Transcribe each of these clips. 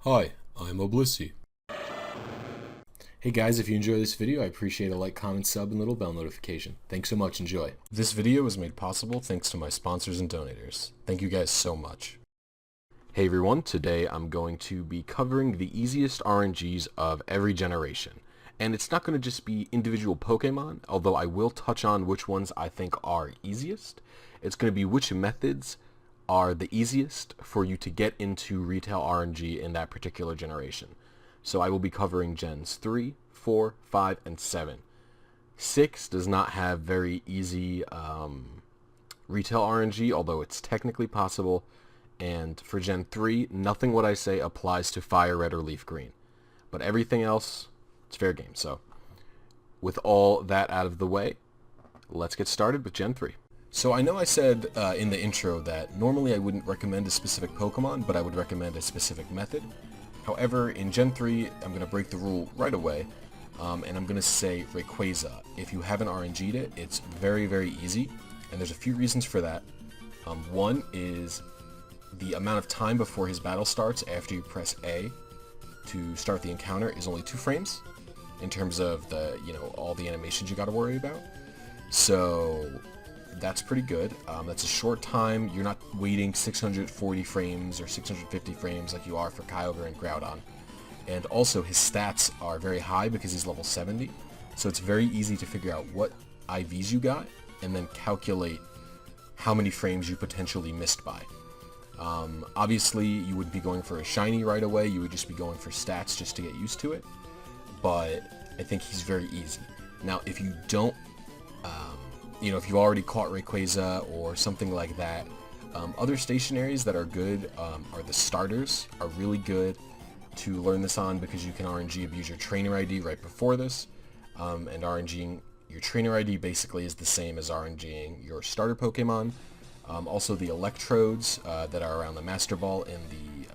Hi, I'm Blisy. Hey guys, if you enjoy this video, I appreciate a like, comment, sub, and little bell notification. Thanks so much, enjoy. This video was made possible thanks to my sponsors and donators. Thank you guys so much. Hey everyone, today I'm going to be covering the easiest RNGs of every generation. And it's not going to just be individual Pokemon, although I will touch on which ones I think are easiest. It's going to be which methods are the easiest for you to get into retail RNG in that particular generation. So I will be covering gens 3, 4, 5, and 7. 6 does not have very easy retail RNG, although it's technically possible. And for Gen 3, nothing what I say applies to Fire Red or Leaf Green. But everything else, it's fair game. So with all that out of the way, let's get started with Gen 3. So I know I said in the intro that normally I wouldn't recommend a specific Pokemon, but I would recommend a specific method. However, in Gen 3, I'm going to break the rule right away, and I'm going to say Rayquaza. If you haven't RNG'd it, it's very, very easy, and there's a few reasons for that. One is the amount of time before his battle starts after you press A to start the encounter is only 2 frames, in terms of the, all the animations you got to worry about. So that's pretty good. That's a short time. You're not waiting 640 frames or 650 frames like you are for Kyogre and Groudon. And also his stats are very high because he's level 70. So it's very easy to figure out what IVs you got and then calculate how many frames you potentially missed by. Obviously you would be going for a shiny right away. You would just be going for stats just to get used to it. But I think he's very easy. Now if you don't if you already caught Rayquaza or something like that, other stationaries that are good are the starters, are really good to learn this on because you can RNG abuse your trainer ID right before this, and RNGing your trainer ID basically is the same as RNGing your starter Pokemon. Also the electrodes that are around the Master Ball in the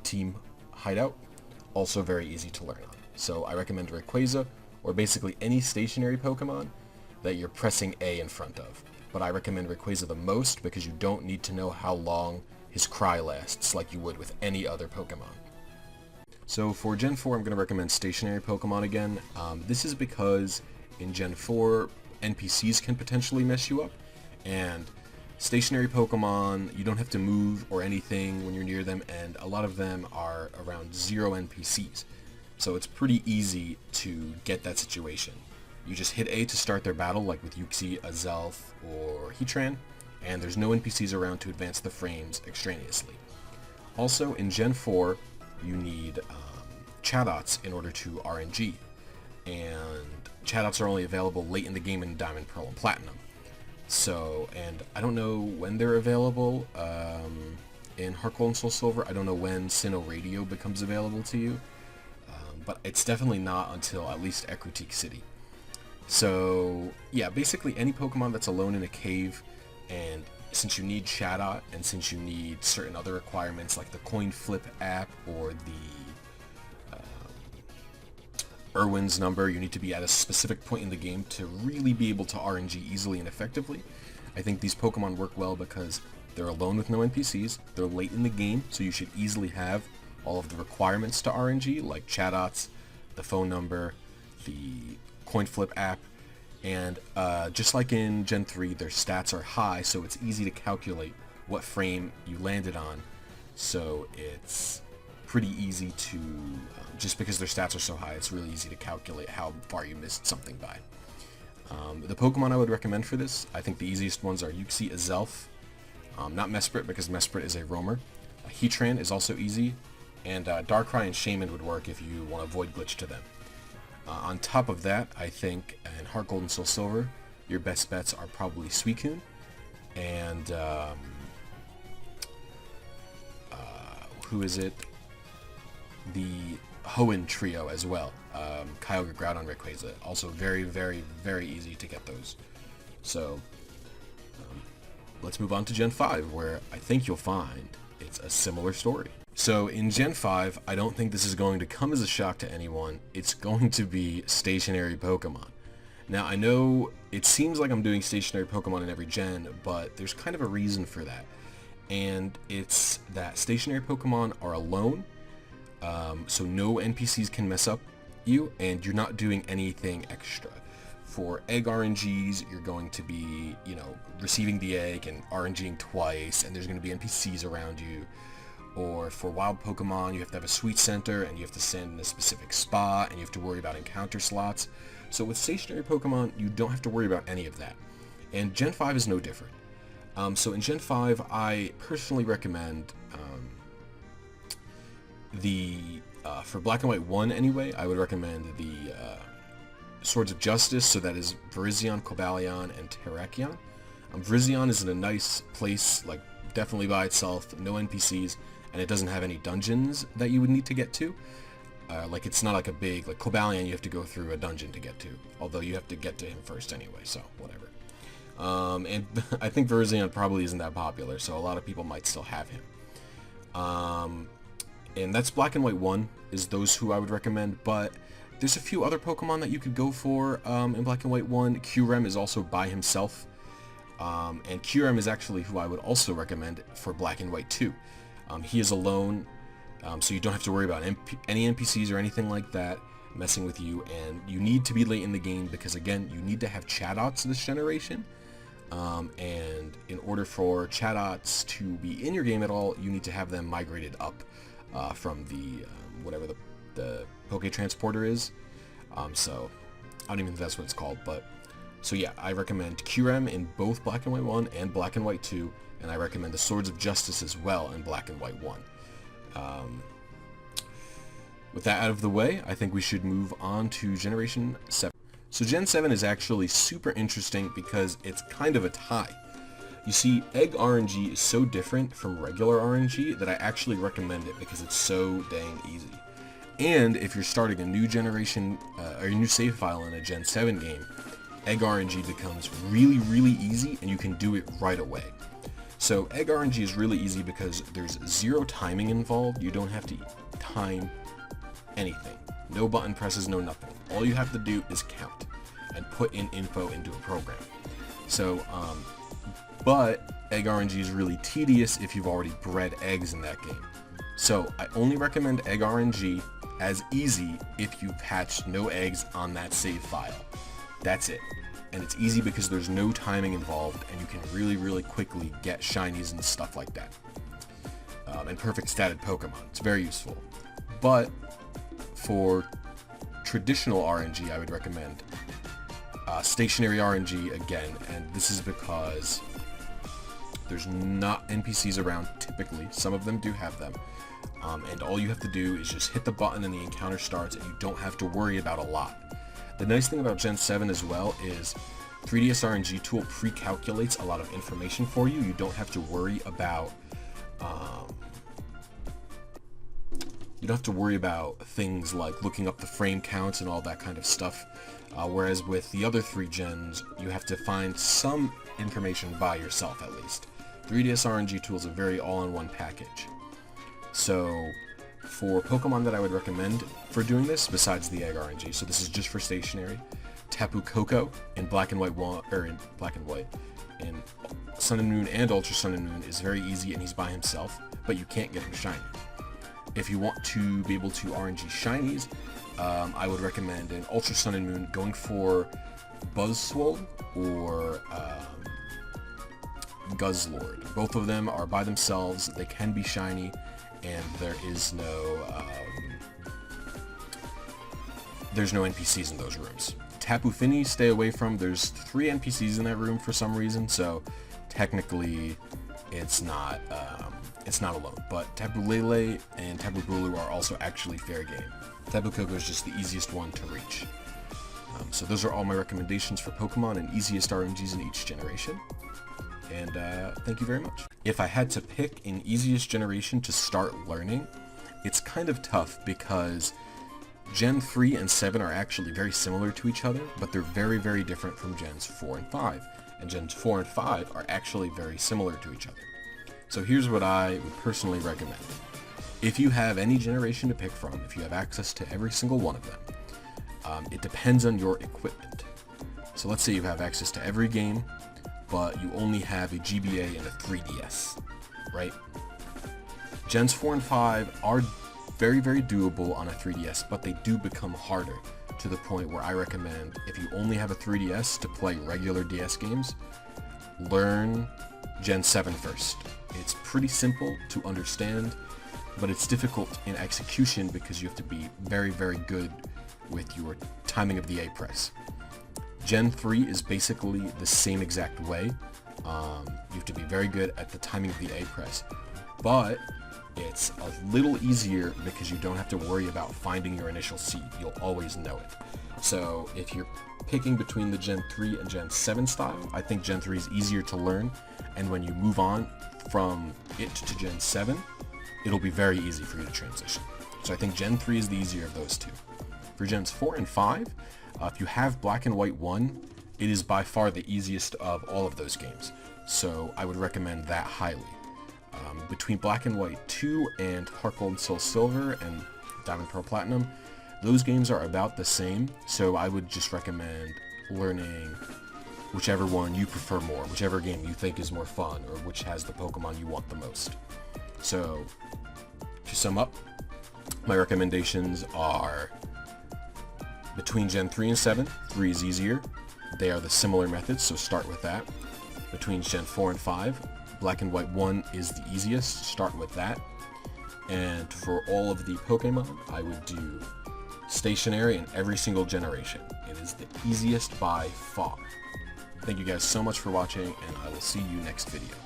team hideout, also very easy to learn on. So I recommend Rayquaza, or basically any stationary Pokemon that you're pressing A in front of. But I recommend Rayquaza the most because you don't need to know how long his cry lasts like you would with any other Pokemon. So for Gen 4, I'm going to recommend stationary Pokemon again. This is because in Gen 4, NPCs can potentially mess you up, and stationary Pokemon, you don't have to move or anything when you're near them, and a lot of them are around 0 NPCs. So it's pretty easy to get that situation. You just hit A to start their battle, like with Uxie, Azelf, or Heatran, and there's no NPCs around to advance the frames extraneously. Also, in Gen 4, you need Chadots in order to RNG, and Chadots are only available late in the game in Diamond, Pearl, and Platinum. So, and I don't know when they're available in Heart Gold and Soul Silver. I don't know when Sinnoh Radio becomes available to you, but it's definitely not until at least Ecruteak City. So yeah, basically any Pokemon that's alone in a cave, and since you need Chatot and since you need certain other requirements like the coin flip app or the Irwin's number, you need to be at a specific point in the game to really be able to RNG easily and effectively. I think these Pokemon work well because they're alone with no NPCs, they're late in the game, so you should easily have all of the requirements to RNG, like Chadots, the phone number, the coin flip app, and just like in Gen 3, their stats are high, so it's easy to calculate what frame you landed on. So it's pretty easy to, just because their stats are so high, it's really easy to calculate how far you missed something by. The Pokemon I would recommend for this, I think the easiest ones are Uxie, Azelf, not Mesprit because Mesprit is a roamer. Heatran is also easy, and Darkrai and Shaman would work if you want to avoid glitch to them. On top of that, I think in Heart Gold and Soul Silver, your best bets are probably Suicune and who is it? The Hoenn trio as well. Kyogre, Groudon, Rayquaza. Also very, very, very easy to get those. So let's move on to Gen 5, where I think you'll find it's a similar story. So in Gen 5, I don't think this is going to come as a shock to anyone. It's going to be stationary Pokemon. Now I know it seems like I'm doing stationary Pokemon in every gen, but there's kind of a reason for that. And it's that stationary Pokemon are alone, so no NPCs can mess up you, and you're not doing anything extra. For egg RNGs, you're going to be, receiving the egg and RNGing twice, and there's going to be NPCs around you. Or for wild Pokemon, you have to have a sweet center, and you have to send in a specific spot, and you have to worry about encounter slots. So with stationary Pokemon, you don't have to worry about any of that. And Gen 5 is no different. So in Gen 5, I personally recommend for Black and White 1 anyway, I would recommend the Swords of Justice, so that is Virizion, Cobalion, and Terrakion. Virizion is in a nice place, like definitely by itself, no NPCs, and it doesn't have any dungeons that you would need to get to. Like it's not like a big, like Cobalion you have to go through a dungeon to get to, although you have to get to him first anyway, so whatever. And I think Virizion probably isn't that popular, so a lot of people might still have him. And that's Black and White 1, is those who I would recommend, but there's a few other Pokemon that you could go for in Black and White 1. Kyurem is also by himself, and Kyurem is actually who I would also recommend for Black and White 2. He is alone, so you don't have to worry about any NPCs or anything like that messing with you, and you need to be late in the game because, again, you need to have Chadots this generation, and in order for Chadots to be in your game at all, you need to have them migrated up from the whatever the Poke Transporter is. So I don't even think that's what it's called, but so yeah, I recommend Kyurem in both Black and White 1 and Black and White 2, and I recommend the Swords of Justice as well in Black and White 1. With that out of the way, I think we should move on to Generation 7. So Gen 7 is actually super interesting because it's kind of a tie. You see, Egg RNG is so different from regular RNG that I actually recommend it because it's so dang easy. And if you're starting a new generation, or a new save file in a Gen 7 game, Egg RNG becomes really, really easy and you can do it right away. So Egg RNG is really easy because there's zero timing involved. You don't have to time anything. No button presses, no nothing. All you have to do is count and put in info into a program. So, but Egg RNG is really tedious if you've already bred eggs in that game. So I only recommend Egg RNG as easy if you've hatched no eggs on that save file. That's it. And it's easy because there's no timing involved and you can really, really quickly get shinies and stuff like that. And perfect statted Pokemon. It's very useful. But for traditional RNG, I would recommend stationary RNG again, and this is because there's not NPCs around typically. Some of them do have them. And all you have to do is just hit the button and the encounter starts, and you don't have to worry about a lot. The nice thing about Gen 7 as well is 3DS RNG Tool pre-calculates a lot of information for you. You don't have to worry about things like looking up the frame counts and all that kind of stuff. Whereas with the other 3 gens, you have to find some information by yourself at least. 3DS RNG Tool is a very all-in-one package. So for Pokemon that I would recommend for doing this, besides the Egg RNG, so this is just for stationary, Tapu Koko in Black and White 1, or in Black and White, in Sun and Moon and Ultra Sun and Moon is very easy and he's by himself, but you can't get him shiny. If you want to be able to RNG shinies, I would recommend in Ultra Sun and Moon going for Buzzwole or Guzzlord. Both of them are by themselves, they can be shiny, and there's no NPCs in those rooms. Tapu Fini, stay away from. There's 3 NPCs in that room for some reason, so technically it's not alone. But Tapu Lele and Tapu Bulu are also actually fair game. Tapu Koko is just the easiest one to reach. So those are all my recommendations for Pokemon and easiest RNGs in each generation. And thank you very much. If I had to pick an easiest generation to start learning, it's kind of tough because Gen 3 and 7 are actually very similar to each other, but they're very, very different from Gens 4 and 5. And Gens 4 and 5 are actually very similar to each other. So here's what I would personally recommend. If you have any generation to pick from, if you have access to every single one of them, it depends on your equipment. So let's say you have access to every game, but you only have a GBA and a 3DS, right? Gens 4 and 5 are very, very doable on a 3DS, but they do become harder to the point where I recommend, if you only have a 3DS to play regular DS games, learn Gen 7 first. It's pretty simple to understand, but it's difficult in execution because you have to be very, very good with your timing of the A press. Gen 3 is basically the same exact way. You have to be very good at the timing of the A press, but it's a little easier because you don't have to worry about finding your initial seed. You'll always know it. So if you're picking between the Gen 3 and Gen 7 style, I think Gen 3 is easier to learn, and when you move on from it to Gen 7, it'll be very easy for you to transition. So I think Gen 3 is the easier of those two. For Gens 4 and 5, if you have Black and White 1, it is by far the easiest of all of those games. So I would recommend that highly. Between Black and White 2 and Heart Gold, Soul Silver and Diamond, Pearl, Platinum, those games are about the same, so I would just recommend learning whichever one you prefer more, whichever game you think is more fun, or which has the Pokemon you want the most. So, to sum up, my recommendations are between Gen 3 and 7, 3 is easier. They are the similar methods, so start with that. Between Gen 4 and 5, Black and White 1 is the easiest, start with that. And for all of the Pokemon, I would do stationary in every single generation. It is the easiest by far. Thank you guys so much for watching, and I will see you next video.